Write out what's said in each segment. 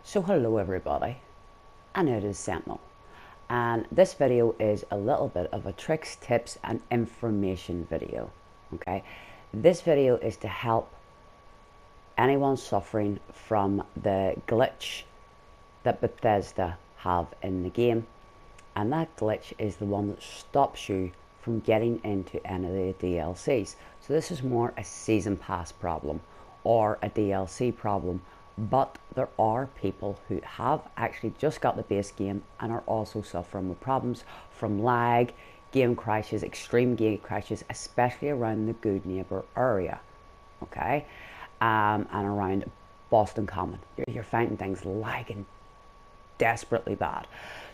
So hello everybody, and it is Sentinel, and this video is a little bit of a tricks, tips and information video. Okay, this video is to help anyone suffering from the glitch that Bethesda have in the game, and that glitch is the one that stops you from getting into any of the DLCs. So this is more a season pass problem or a DLC problem, but there are people who have actually just got the base game and are also suffering with problems from lag, game crashes, extreme game crashes, especially around the Good Neighbor area, okay, and around Boston Common. You're finding things lagging desperately bad.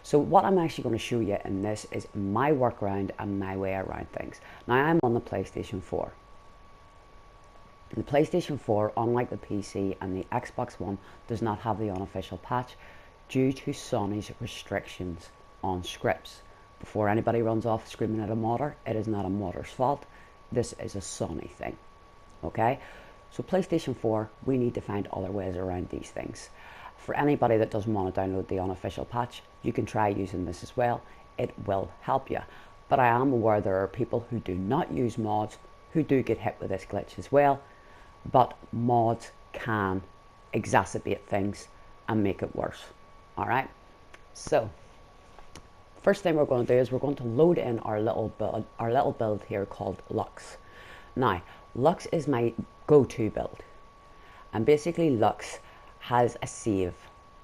So what I'm actually going to show you in this is my workaround and my way around things. Now I'm on the PlayStation 4. The PlayStation 4, unlike the PC and the Xbox One, does not have the unofficial patch due to Sony's restrictions on scripts. Before anybody runs off screaming at a modder, it is not a modder's fault. This is a Sony thing. Okay? So PlayStation 4, we need to find other ways around these things. For anybody that doesn't want to download the unofficial patch, you can try using this as well. It will help you. But I am aware there are people who do not use mods who do get hit with this glitch as well. But mods can exacerbate things and make it worse. Alright, so first thing we're going to do is we're going to load in our little build here called Lux. Now, Lux is my go-to build, and basically Lux has a save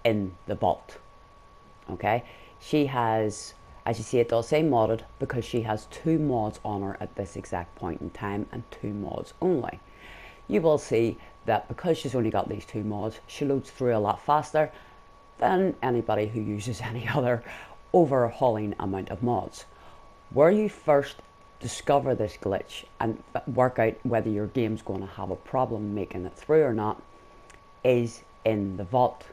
in the vault. Okay, she has, as you see, it does say modded because she has 2 mods on her at this exact point in time, and 2 mods only. You will see that because she's only got these 2 mods, she loads through a lot faster than anybody who uses any other overhauling amount of mods. Where you first discover this glitch and work out whether your game's going to have a problem making it through or not is in the vault.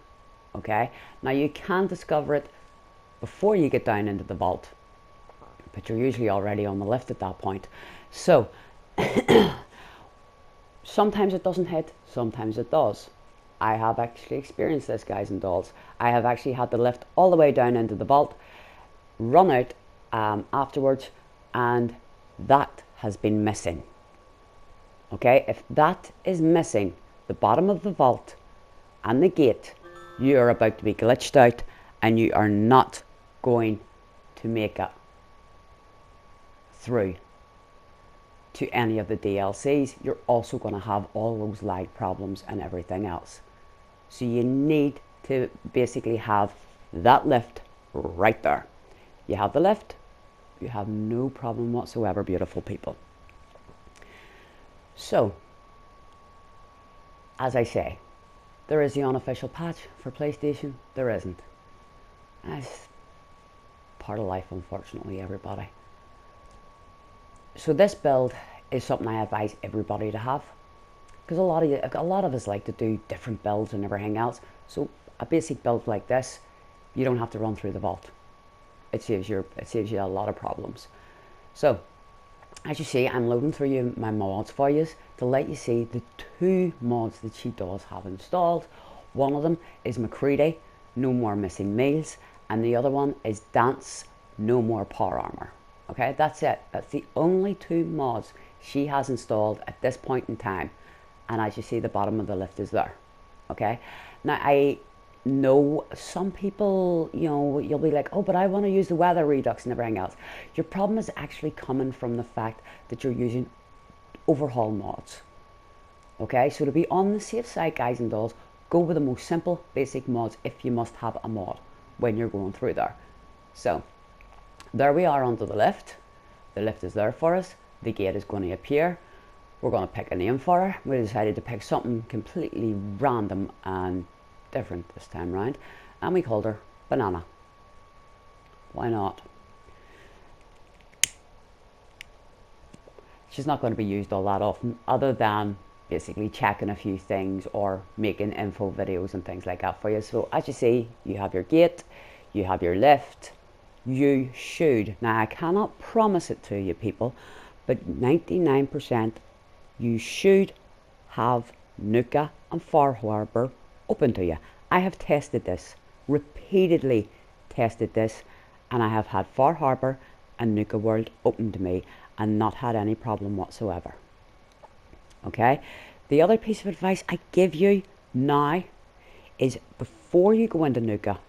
Okay, now you can discover it before you get down into the vault, but you're usually already on the lift at that point. So sometimes it doesn't hit, sometimes it does. I have actually experienced this, guys and dolls. I have actually had to lift all the way down into the vault, run out afterwards, and that has been missing. Okay, if that is missing, the bottom of the vault and the gate, you are about to be glitched out and you are not going to make it through to any of the DLCs. You're also going to have all those lag problems and everything else. So you need to basically have that lift right there. You have the lift, you have no problem whatsoever, beautiful people. So, as I say, there is the unofficial patch for PlayStation. There isn't. That's part of life, unfortunately, everybody. So this build is something I advise everybody to have, because a lot of us like to do different builds and everything else. So a basic build like this, you don't have to run through the vault. It saves you a lot of problems. So as you see, I'm loading through my mods for you to let you see the 2 mods that she does have installed. One of them is McCready, No More Missing Meals, and the other one is Dance, No More Power Armor. Okay, that's it. That's the only 2 mods she has installed at this point in time. And as you see, the bottom of the lift is there. Okay, now I know some people, you know, you'll be like, oh, but I want to use the weather redux and everything else. Your problem is actually coming from the fact that you're using overhaul mods. Okay, so to be on the safe side, guys and dolls, go with the most simple basic mods if you must have a mod when you're going through there. So there we are under the lift. The lift is there for us. The gate is going to appear. We're going to pick a name for her. We decided to pick something completely random and different this time round, and we called her Banana. Why not? She's not going to be used all that often, other than basically checking a few things or making info videos and things like that for you. So as you see, you have your gate, you have your lift. You should, now I cannot promise it to you people, but 99% you should have Nuka and Far Harbour open to you. I have tested this, repeatedly tested this, and I have had Far Harbour and Nuka World open to me and not had any problem whatsoever. Okay, the other piece of advice I give you now is before you go into Nuka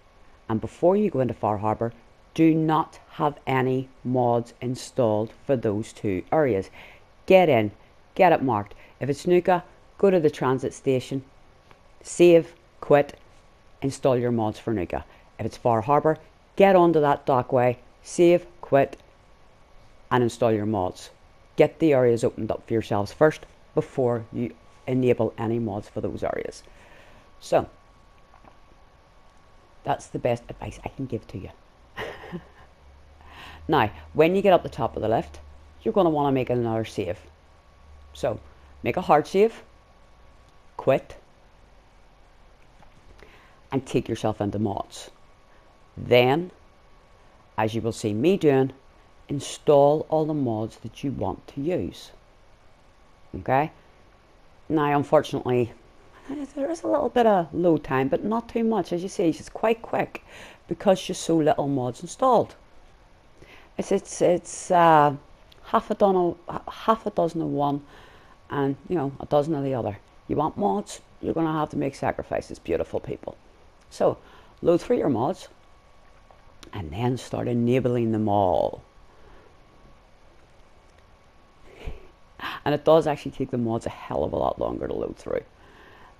and before you go into Far Harbour, do not have any mods installed for those two areas. Get in, get it marked. If it's Nuka, go to the transit station, save, quit, install your mods for Nuka. If it's Far Harbour, get onto that dockway, save, quit, and install your mods. Get the areas opened up for yourselves first before you enable any mods for those areas. So, that's the best advice I can give to you. Now, when you get up the top of the lift, you're going to want to make another save. So, make a hard save, quit, and take yourself into mods. Then, as you will see me doing, install all the mods that you want to use. Okay? Now, unfortunately, there is a little bit of load time, but not too much. As you see, it's quite quick because there's so little mods installed. It's half a dozen of one, and a dozen of the other. You want mods? You're going to have to make sacrifices, beautiful people. So, load through your mods, and then start enabling them all. And it does actually take the mods a hell of a lot longer to load through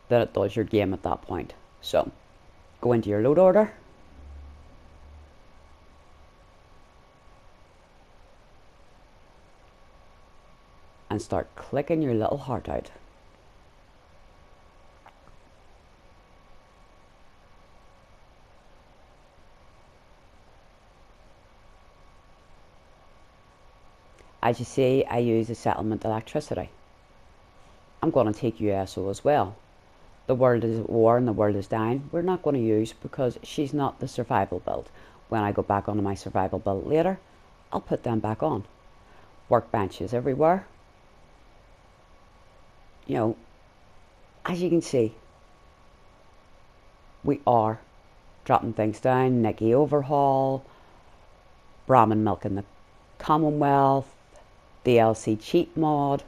than it does your game at that point. So, go into your load order. And start clicking your little heart out. As you see, I use the settlement electricity. I'm going to take USO as well. The world is at war and the world is dying. We're not going to use because she's not the survival build. When I go back onto my survival build later, I'll put them back on. Workbenches everywhere. As you can see, we are dropping things down. Nikki Overhaul, Brahmin Milk in the Commonwealth, DLC cheat mod.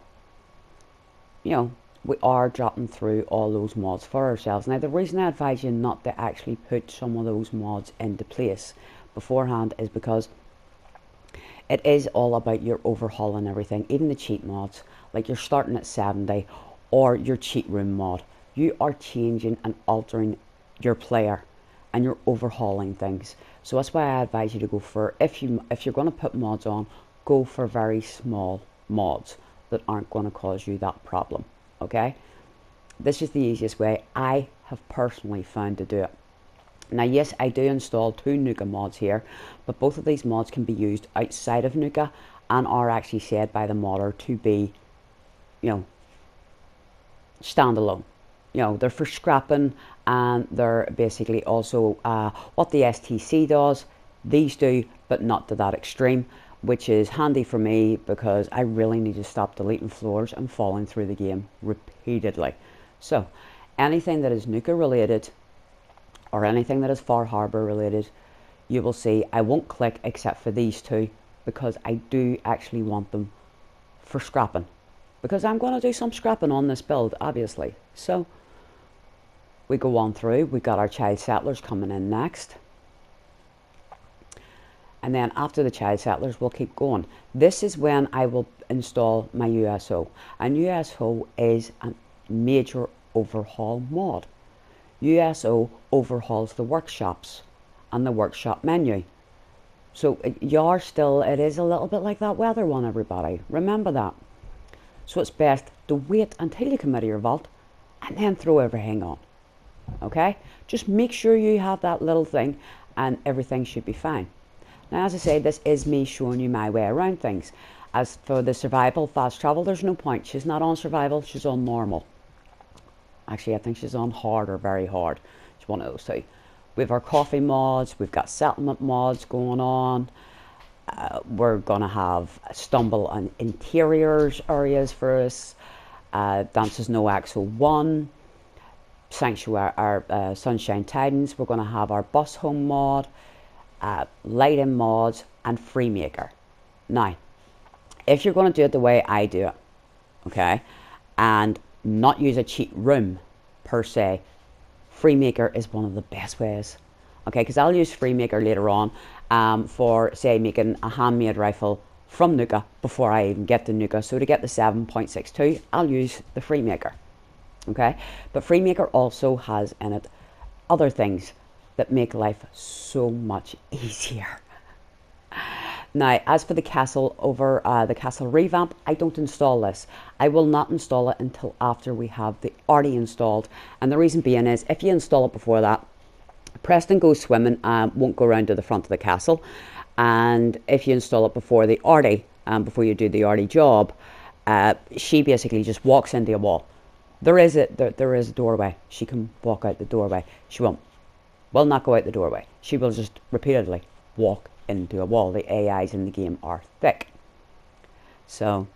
We are dropping through all those mods for ourselves. Now, the reason I advise you not to actually put some of those mods into place beforehand is because it is all about your overhaul and everything, even the cheat mods. Like you're starting at 70 or your cheat room mod. You are changing and altering your player and you're overhauling things. So that's why I advise you to go for, if you're going to put mods on, go for very small mods that aren't going to cause you that problem. Okay? This is the easiest way I have personally found to do it. Now, yes, I do install 2 Nuka mods here, but both of these mods can be used outside of Nuka and are actually said by the modder to be, standalone. They're for scrapping, and they're basically also what the STC does. These do, but not to that extreme, which is handy for me because I really need to stop deleting floors and falling through the game repeatedly. So, anything that is Nuka related, or anything that is Far Harbour related, you will see I won't click except for these 2 because I do actually want them for scrapping, because I'm going to do some scrapping on this build, obviously. So we go on through. We got our child settlers coming in next, and then after the child settlers we'll keep going. This is when I will install my USO, and USO is a major overhaul mod. USO overhauls the workshops and the workshop menu. So it is a little bit like that weather one, everybody. Remember that. So it's best to wait until you come out of your vault and then throw everything on. Okay? Just make sure you have that little thing and everything should be fine. Now, as I say, this is me showing you my way around things. As for the survival fast travel, there's no point. She's not on survival, she's on normal. Actually, I think she's on hard or very hard. It's one of those 2. We have our coffee mods. We've got settlement mods going on. We're going to have stumble on interiors areas for us. Dances No Axo 1. Sanctuary, our Sunshine Tidings. We're going to have our Bus Home mod, Lighting mods, and Freemaker. Now, if you're going to do it the way I do it, okay, and not use a cheat room per se, Freemaker is one of the best ways. Okay, because I'll use Freemaker later on for, say, making a handmade rifle from Nuka before I even get the Nuka. So to get the 7.62, I'll use the Freemaker. Okay, but Freemaker also has in it other things that make life so much easier. Now, as for the castle the castle revamp, I don't install this. I will not install it until after we have the arty installed. And the reason being is, if you install it before that, Preston Goes Swimming won't go around to the front of the castle. And if you install it before the arty, before you do the arty job, she basically just walks into a wall. There is a doorway. She can walk out the doorway. She will not go out the doorway. She will just repeatedly walk into a wall. The AIs in the game are thick. So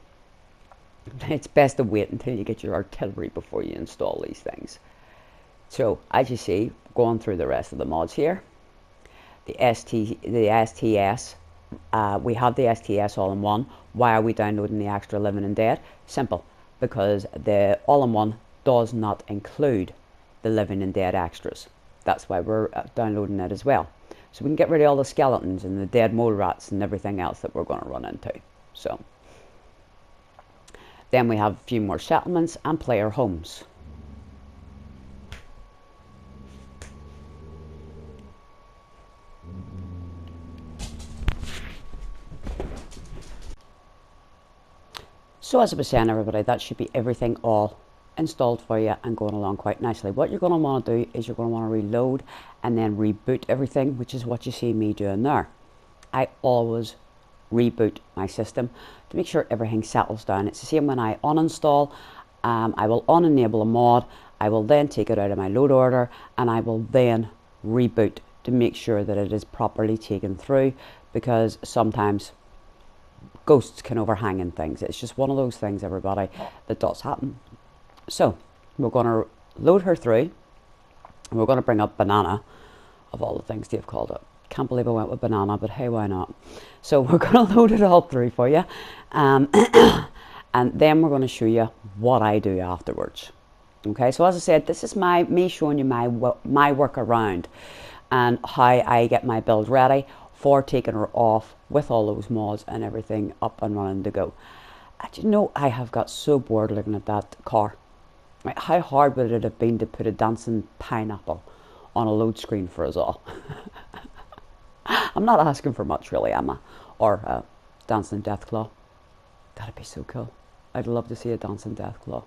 it's best to wait until you get your artillery before you install these things. So as you see, going through the rest of the mods here, the STS, we have the STS all-in-one. Why are we downloading the extra Living and Dead? Simple, because the all-in-one does not include the Living and Dead extras. That's why we're downloading it as well. So we can get rid of all the skeletons and the dead mole rats and everything else that we're going to run into. So then we have a few more settlements and player homes. So as I was saying, everybody, that should be everything all installed for you and going along quite nicely. What you're going to want to do is you're going to want to reload and then reboot everything, which is what you see me doing there. I always reboot my system to make sure everything settles down. It's the same when I uninstall. I will unenable a mod. I will then take it out of my load order and I will then reboot to make sure that it is properly taken through, because sometimes ghosts can overhang in things. It's just one of those things, everybody, that does happen. So we're going to load her through, and we're going to bring up Banana, of all the things they've called it. Can't believe I went with Banana, but hey, why not? So we're going to load it all through for you, and then we're going to show you what I do afterwards. Okay, so as I said, this is me showing you my workaround and how I get my build ready for taking her off with all those mods and everything up and running to go. You know, I have got so bored looking at that car. Right, how hard would it have been to put a dancing pineapple on a load screen for us all? I'm not asking for much, really, am I? Or a dancing Deathclaw. That'd be so cool. I'd love to see a dancing Deathclaw.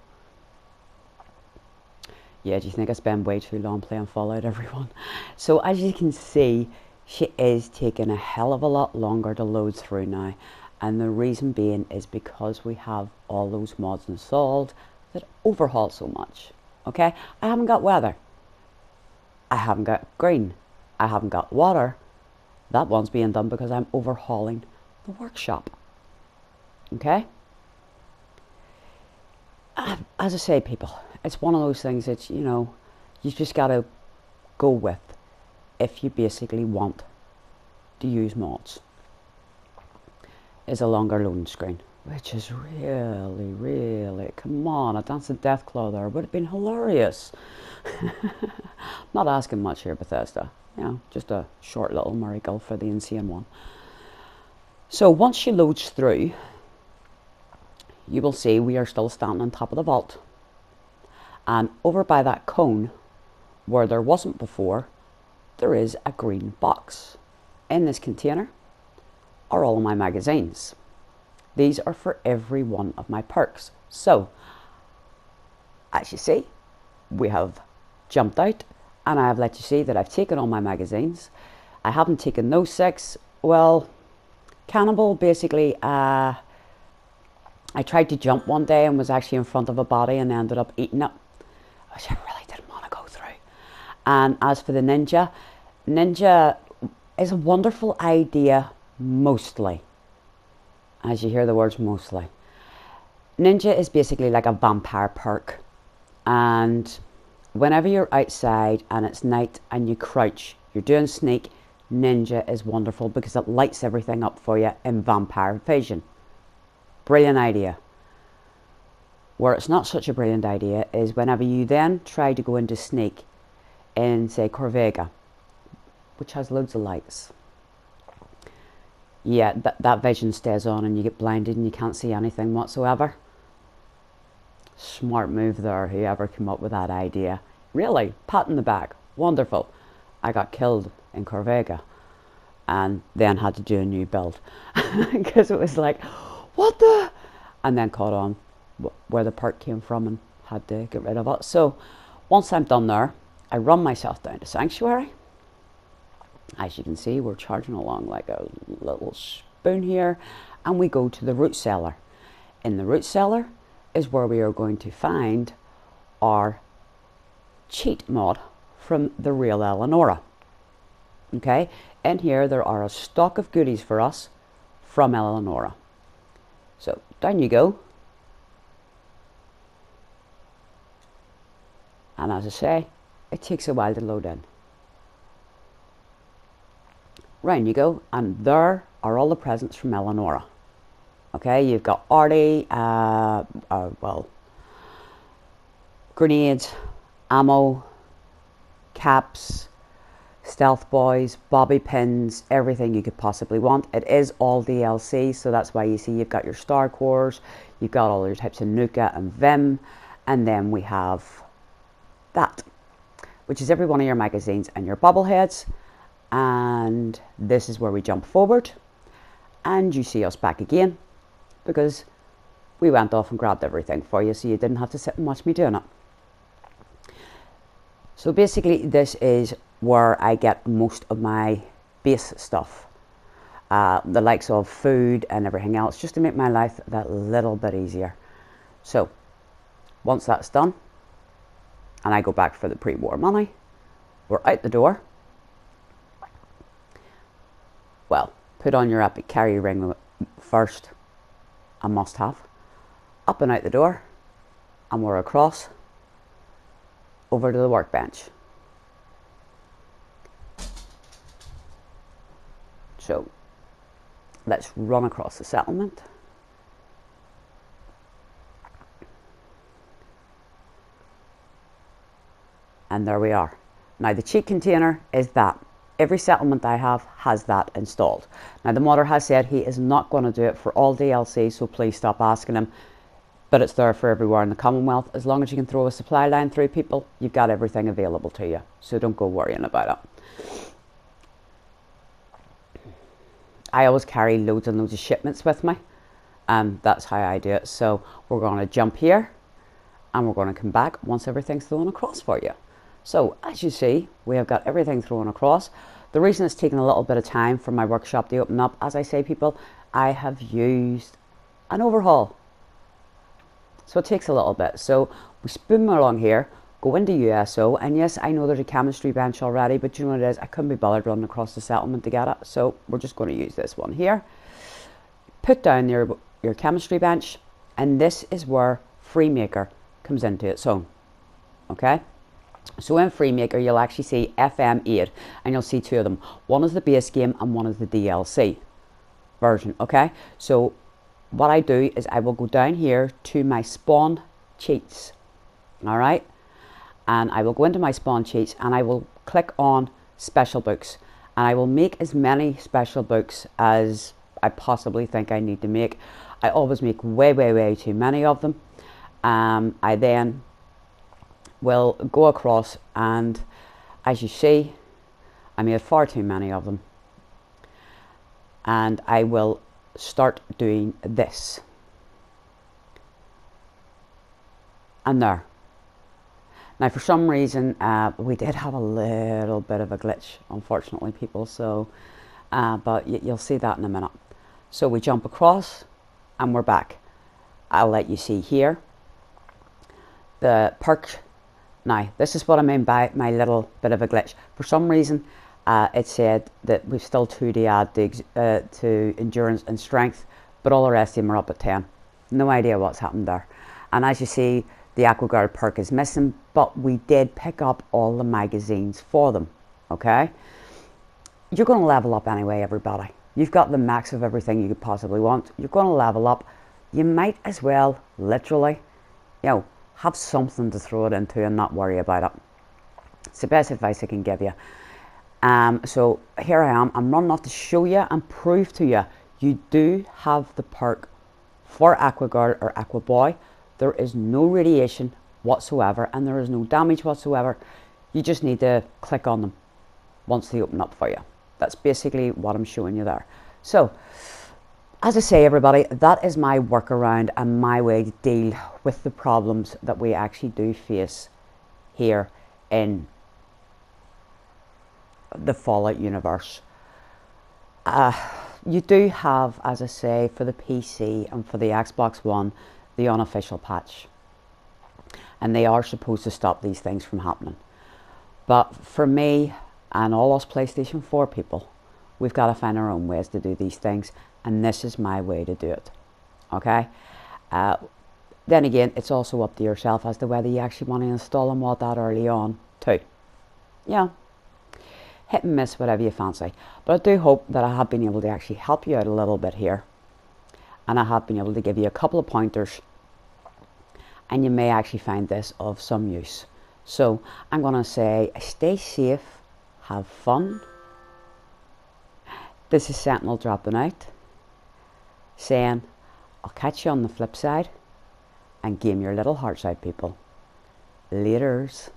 Yeah, do you think I spend way too long playing Fallout, everyone? So as you can see, she is taking a hell of a lot longer to load through now. And the reason being is because we have all those mods installed that overhaul so much. Okay, I haven't got weather. I haven't got green. I haven't got water. That one's being done because I'm overhauling the workshop. Okay? As I say, people, it's one of those things that, you know, you just got to go with if you basically want to use mods. Is a longer loading screen, which is really, come on, a dancing Deathclaw there would have been hilarious. Not asking much here, Bethesda. You know, just a short little miracle for the insane one. So once she loads through, you will see we are still standing on top of the vault. And over by that cone, where there wasn't before, there is a green box. In this container are all of my magazines. These are for every one of my perks. So, as you see, we have jumped out and I have let you see that I've taken all my magazines. I haven't taken those 6. Well, Cannibal, basically, I tried to jump one day and was actually in front of a body and ended up eating it, which I really didn't want to go through. And as for the Ninja is a wonderful idea, mostly. As you hear the words mostly. Ninja is basically like a vampire perk. And whenever you're outside and it's night and you crouch, you're doing sneak, ninja is wonderful because it lights everything up for you in vampire vision. Brilliant idea. Where it's not such a brilliant idea is whenever you then try to go into sneak in, say, Corvega, which has loads of lights. Yeah, that vision stays on and you get blinded and you can't see anything whatsoever. Smart move there, whoever came up with that idea. Really, pat in the back. Wonderful. I got killed in Corvega and then had to do a new build because it was like, what the? And then caught on where the part came from and had to get rid of it. So once I'm done there, I run myself down to Sanctuary. As you can see, we're charging along like a little spoon here, and we go to the root cellar. In the root cellar is where we are going to find our cheat mod from the real Eleonora. Okay, in here there are a stock of goodies for us from Eleonora. So down you go. And as I say, it takes a while to load in. Round you go, and there are all the presents from Eleonora. Okay, you've got Artie, grenades, ammo, caps, stealth boys, bobby pins, everything you could possibly want. It is all DLC, so that's why you see you've got your Star Cores, you've got all your types of Nuka and Vim, and then we have that, which is every one of your magazines and your bobbleheads. And this is where we jump forward and you see us back again because we went off and grabbed everything for you, so you didn't have to sit and watch me doing it. So basically this is where I get most of my base stuff, the likes of food and everything else, just to make my life that little bit easier. So once that's done and I go back for the pre-war money, we're out the door. Well, put on your epic carry ring first, a must have. Up and out the door, and we're across over to the workbench. So let's run across the settlement. And there we are. Now the cheat container is that. Every settlement I have has that installed. Now the modder has said he is not going to do it for all DLC, so please stop asking him. But it's there for everywhere in the Commonwealth. As long as you can throw a supply line through people, you've got everything available to you. So don't go worrying about it. I always carry loads and loads of shipments with me. That's how I do it. So we're going to jump here and we're going to come back once everything's thrown across for you. So as you see, we have got everything thrown across. The reason it's taken a little bit of time for my workshop to open up, as I say, people, I have used an overhaul. So it takes a little bit. So we spoon along here, go into USO, and yes, I know there's a chemistry bench already, but you know what it is, I couldn't be bothered running across the settlement to get it. So we're just going to use this one here. Put down your chemistry bench, and this is where FreeMaker comes into its own. Okay? So in FreeMaker, you'll actually see FM8, and you'll see two of them. One is the base game, and one is the DLC version, okay? So what I do is I will go down here to my spawn cheats, all right? And I will go into my spawn cheats, and I will click on special books, and I will make as many special books as I possibly think I need to make. I always make way too many of them. I then will go across, and as you see, I made far too many of them, and I will start doing this, and there. Now for some reason we did have a little bit of a glitch, unfortunately, people, so but you'll see that in a minute. So we jump across and we're back. I'll let you see here the perk. Now, this is what I mean by my little bit of a glitch. For some reason, it said that we've still 2 to add to endurance and strength, but all the rest of them are up at 10. No idea what's happened there. And as you see, the AquaGuard perk is missing, but we did pick up all the magazines for them, okay? You're going to level up anyway, everybody. You've got the max of everything you could possibly want. You're going to level up. You might as well, literally, have something to throw it into and not worry about it. It's the best advice I can give you. So here I am. I'm running off to show you and prove to you, you do have the perk for AquaGuard or AquaBoy. There is no radiation whatsoever and there is no damage whatsoever. You just need to click on them once they open up for you. That's basically what I'm showing you there. So, as I say, everybody, that is my workaround and my way to deal with the problems that we actually do face here in the Fallout universe. You do have, as I say, for the PC and for the Xbox One, the unofficial patch. And they are supposed to stop these things from happening. But for me and all us PlayStation 4 people, we've got to find our own ways to do these things. And this is my way to do it. Okay? Then again, it's also up to yourself as to whether you actually want to install a mod that early on too. Yeah. Hit and miss, whatever you fancy. But I do hope that I have been able to actually help you out a little bit here. And I have been able to give you a couple of pointers. And you may actually find this of some use. So I'm going to say, stay safe, have fun. This is Sentinel dropping out, saying, I'll catch you on the flip side, and game your little hearts out, people. Laters.